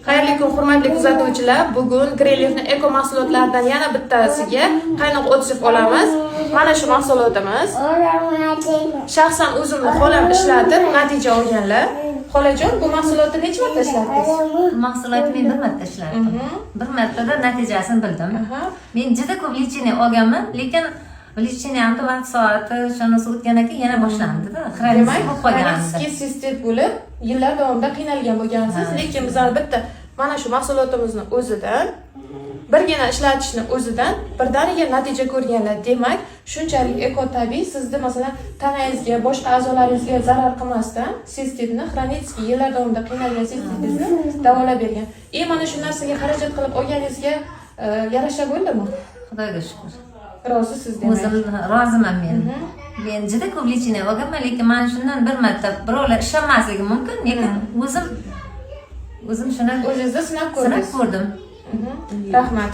Xayrli kun, hurmatli kuzatuvchilar. Bugun Grelevni eko mahsulotlaridan yana bittasiga qaynoq o'tishib olamiz. Mana shu mahsulotimiz. Shaxsan o'zimni xolam ishlatib, natija olganlar. Xolajon, bu mahsulotni necha marta ishlatdingiz? Mahsulotni men bir marta ishladim. Bir martada natijasini bildim. Men juda ko'p lecheniya olganman, lekin lecheniya ham vaqt soati shunisi o'tgandan keyin yana boshlandi-da. Demak, xronический sistit bo'lib, yillar davomida qiynalgan bo'lgansiz, lekin bizlar bitta mana shu mahsulotimizni o'zidan birgina ishlatishni o'zidan birdaniga natija ko'rganlar. Demak, shunchalik eko-tabiiy sizni masalan tanangizga, boshqa a'zolaringizga zarar qilmasdan sistitni xronический yillar davomida qiynalgan sistitingizni davolab bergan. Mana shu narsaga xarajat qilib olganingizga yarasha bo'ldimi? Xudoga shukr. Rozisiz demak. O'zim roziman men. Men juda ko'p lecheniya olganman, lekin men shundan bir marta birovlar ishonmasligi mumkin, lekin o'zim shuni o'zingizni sinab ko'rdingiz. Sinab ko'rdim. Rahmat.